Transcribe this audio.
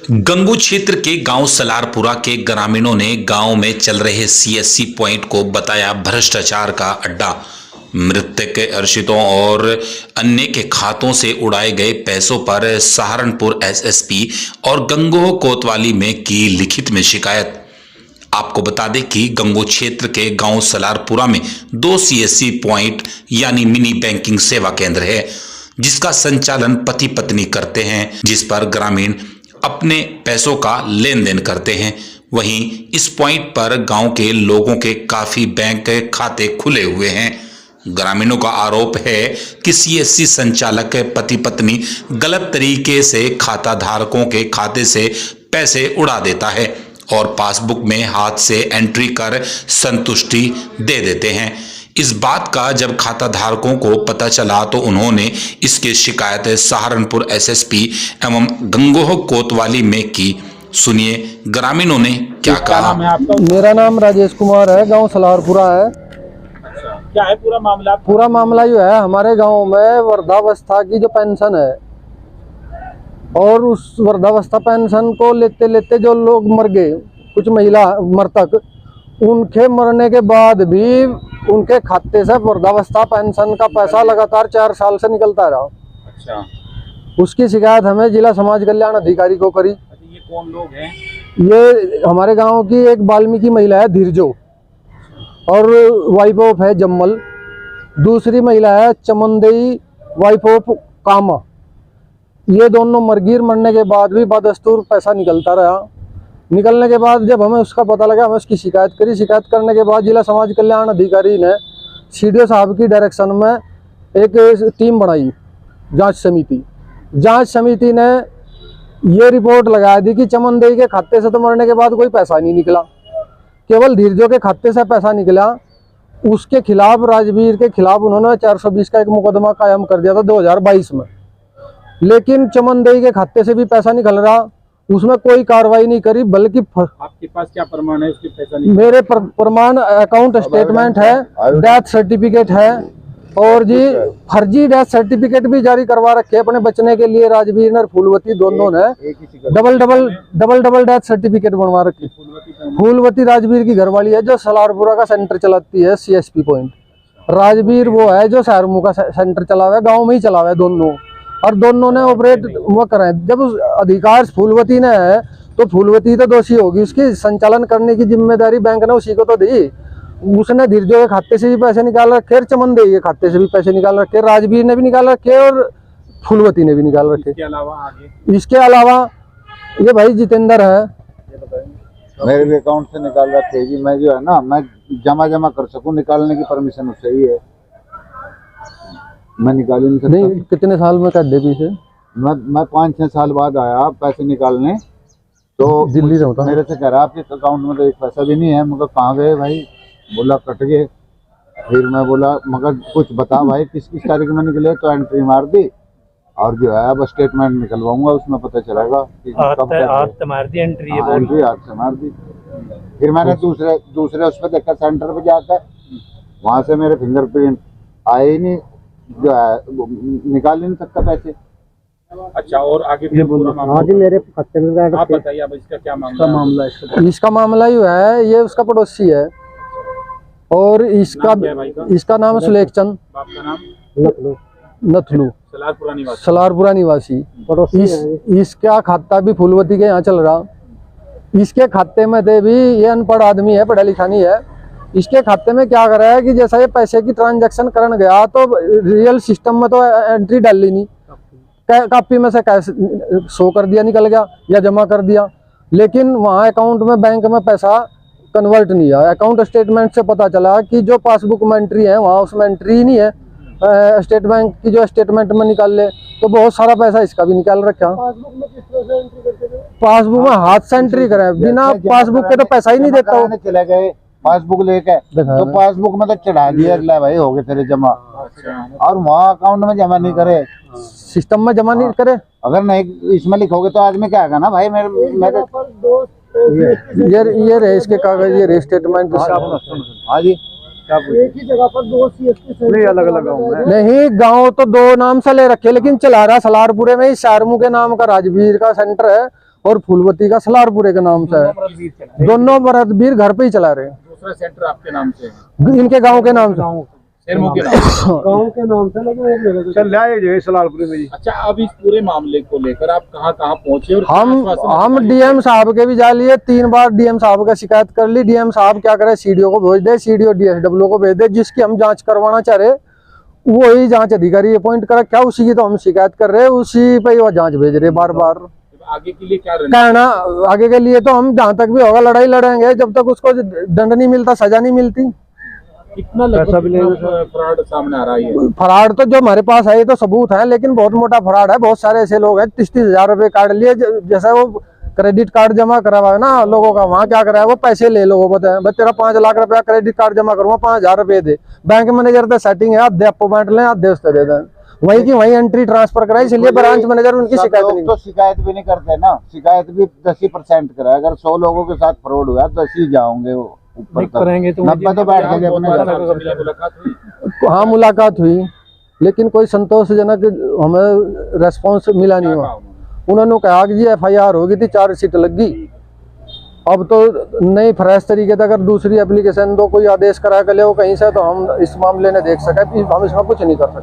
गंगू क्षेत्र के गांव सलारपुरा के ग्रामीणों ने गांव में चल रहे सीएससी पॉइंट को बताया भ्रष्टाचार का अड्डा। मृतक के अर्शितों और अन्य के खातों से उड़ाए गए पैसों पर सहारनपुर एसएसपी और गंगोह कोतवाली में की लिखित में शिकायत। आपको बता दें कि गंगू क्षेत्र के गांव सलारपुरा में 2 सीएससी पॉइंट यानी मिनी बैंकिंग सेवा केंद्र है, जिसका संचालन पति पत्नी करते हैं, जिस पर ग्रामीण अपने पैसों का लेन देन करते हैं। वहीं इस पॉइंट पर गांव के लोगों के काफी बैंक खाते खुले हुए हैं। ग्रामीणों का आरोप है कि सीएससी संचालक पति पत्नी गलत तरीके से खाता धारकों के खाते से पैसे उड़ा देता है और पासबुक में हाथ से एंट्री कर संतुष्टि दे देते हैं। इस बात का जब खाता धारकों को पता चला तो उन्होंने इसकी शिकायत सहारनपुर एसएसपी एवं गंगोह कोतवाली में की। सुनिए ग्रामीणों ने क्या कहा। मेरा नाम राजेश कुमार है, गांव सलारपुरा है। अच्छा, क्या है पूरा मामला? पूरा मामला जो है, हमारे गांव में वृद्धावस्था की जो पेंशन है और उस वृद्धावस्था पेंशन को लेते लेते जो लोग मर गए, कुछ महिला मृतक, उनके मरने के बाद भी उनके खाते से वृद्धावस्था पेंशन का पैसा लगातार 4 साल से निकलता रहा। अच्छा, उसकी शिकायत हमें जिला समाज कल्याण अधिकारी को करी। ये कौन लोग हैं? ये हमारे गांव की एक वाल्मीकि महिला है धीरजो, और वाइफ ऑफ है जम्मल। दूसरी महिला है चमनदेई, वाइफ ऑफ कामा। ये दोनों मरगीर मरने के बाद भी बदस्तूर पैसा निकलता रहा। निकलने के बाद जब हमें उसका पता लगा, हमें उसकी शिकायत करी। शिकायत करने के बाद जिला समाज कल्याण अधिकारी ने सीडीओ साहब की डायरेक्शन में एक टीम बनाई, जांच समिति। जांच समिति ने ये रिपोर्ट लगा दी कि चमनदेई के खाते से तो मरने के बाद कोई पैसा नहीं निकला, केवल धीरजों के खाते से पैसा निकला। उसके खिलाफ, राजवीर के खिलाफ, उन्होंने 420 का एक मुकदमा कायम कर दिया था 2022 में। लेकिन चमनदेई के खाते से भी पैसा निकल रहा, उसमें कोई कार्रवाई नहीं करी। बल्कि आपके पास क्या प्रमाण है उसके पैसा मेरे प्रमाण अकाउंट स्टेटमेंट है, डेथ सर्टिफिकेट है, और जी फर्जी डेथ सर्टिफिकेट भी जारी करवा रखे अपने बचने के लिए। राजवीर और फूलवती दोनों ने डबल डेथ सर्टिफिकेट बनवा रखे। फूलवती राजवीर की घरवाली है, जो सलारपुरा का सेंटर चलाती है सीएसपी पॉइंट। राजवीर वो है जो सहारनपुर का सेंटर चलावे, गाँव में ही चलावे दोनों, और दोनों ने ऑपरेट वो करे। जब उस अधिकार फूलवती ने है तो फूलवती तो दोषी होगी, उसकी संचालन करने की जिम्मेदारी बैंक ने उसी को तो दी। उसने धीरजों के खाते से भी पैसे निकाल रखे, चमनदेई के खाते से भी पैसे निकाल रखे, राजवीर ने भी निकाल रखे और फूलवती ने भी निकाल रखे। इसके अलावा ये भाई जितेंद्र है, मेरे भी अकाउंट से निकाल रखे जी। मैं जो है ना, मैं जमा कर सकूं, निकालने की परमिशन उससे ही है, मैं निकाल नहीं सकता। नहीं, कितने साल में कर दे पीछे? मैं 5-6 साल बाद आया पैसे निकालने, तो दिल्ली से होता मेरे से कह रहा आपके अकाउंट में तो एक पैसा भी नहीं है। मगर कहाँ गए भाई? बोला कट गए। फिर मैं बोला मगर कुछ बता भाई किस तारीख में निकले, तो एंट्री मार दी और जो है अब स्टेटमेंट निकलवाऊंगा, उसमें पता चलेगा कि कब हाथ मार दी एंट्री हाथ से मार दी। फिर मैंने दूसरे उस पर देखा, सेंटर पे जाकर, वहां से मेरे फिंगरप्रिंट आए ही नहीं, जो है निकाल ही नहीं सकता पैसे। अच्छा, और आगे भी आगे मेरे खाते में आप बताइए, अब इसका क्या मामला है? इसका मामला ही है, ये उसका पड़ोसी है और इसका नाम सुलेख चंद, आपका नाम? नथलू, सलारपुरा निवासी। इसका खाता भी फूलवती के यहाँ चल रहा। इसके खाते में थे भी, ये अनपढ़ आदमी है, पढ़ा लिखा नहीं है। इसके खाते में क्या कर रहा है कि जैसा ये पैसे की ट्रांजैक्शन करने गया तो रियल सिस्टम में तो एंट्री डाली नहीं, कॉपी में से कैश शो कर दिया, निकल गया या जमा कर दिया, लेकिन वहाँ अकाउंट में, बैंक में पैसा कन्वर्ट नहीं आया। अकाउंट स्टेटमेंट से पता चला कि जो पासबुक में एंट्री है वहाँ उसमें एंट्री ही नहीं है। स्टेट बैंक की जो स्टेटमेंट में निकाल ले तो बहुत सारा पैसा इसका भी निकाल रखा। पासबुक में किस तरह से एंट्री करते थे? पासबुक में हाथ से एंट्री करें, बिना पासबुक के तो पैसा ही नहीं देता हूँ। चले गए पासबुक लेके, तो पासबुक में तो चढ़ा दिया, अगला भाई हो गए तेरे जमा, और वहाँ अकाउंट में जमा नहीं करे, सिस्टम में जमा नहीं करे। अगर नहीं इसमें लिखोगे तो आदमी क्या आएगा ना भाई। मेरे ये रहे इसके कागज, ये रहे स्टेटमेंट। हाँ जी, एक ही जगह पर 2 सीएसपी अलग-अलग नहीं, गांव तो 2 नाम से ले रखे, लेकिन चला रहा सलारपुरे में ही शारमू के नाम का राजवीर का सेंटर है, और फूलवती का सलारपुरे के नाम से है। दोनों मरदबीर घर पे ही चला रहे हैं। दूसरा सेंटर आपके नाम से है, इनके गांव के नाम से। शेरमो के नाम से। गांव के नाम से लेकिन चल रहा है सलारपुरे में। अच्छा, अब इस पूरे मामले को लेकर आप कहाँ कहाँ पहुंचे और क्या आश्वासन हम दिया? डीएम साहब के भी जा लिए, 3 बार डीएम साहब का शिकायत कर ली। डीएम साहब क्या करे, सीडीओ को भेज दे, सीडीओ डीएसडब्ल्यू को भेज दे, जिसकी हम जांच करवाना चाह रहे वही जांच अधिकारी अपॉइंट करा, क्या उसी की तो हम शिकायत कर रहे हैं, उसी पे वो जांच भेज रहे बार बार। आगे के लिए क्या कहना आगे के लिए तो हम जहाँ तक भी होगा लड़ाई लड़ेंगे, जब तक उसको दंड नहीं मिलता, सजा नहीं मिलती। कितना फ्रॉड सामने आ रहा है? फराड तो जो हमारे पास है ये तो सबूत है, लेकिन बहुत मोटा फराड है। बहुत सारे ऐसे लोग हैं 30-30 हजार रुपए कार्ड लिए, जैसे वो क्रेडिट कार्ड जमा करवाए ना लोगों का, वहाँ क्या कराया वो पैसे ले लो, वो बताए भाई तेरा 5 लाख रुपया क्रेडिट कार्ड जमा करूँगा, 5,000 रुपए दे। बैंक मैनेजर तो सेटिंग है, आधे आपको बांट लें, आधे उससे दे दें, वही की वही एंट्री ट्रांसफर कराई। इसलिए ब्रांच मैनेजर उनकी शिकायत नहीं, तो शिकायत भी नहीं करते ना, शिकायत भी 10% कराए। अगर 100 लोगों के साथ फ्रॉड हुआ 10 ही जाओगे वो ऊपर करेंगे तो 90 तो बैठ जाएंगे अपने मुलाकात हुई? हाँ मुलाकात हुई, लेकिन कोई संतोषजनक हमें रेस्पॉन्स मिला नहीं हुआ। उन्होंने कहा कि जी FIR होगी थी, 4 सीट लग गई। अब तो नई फ्रेश तरीके से अगर दूसरी एप्लीकेशन दो, कोई आदेश करा के ले वो कहीं से, तो हम इस मामले में देख सके हम इसमें कुछ नहीं कर सकते।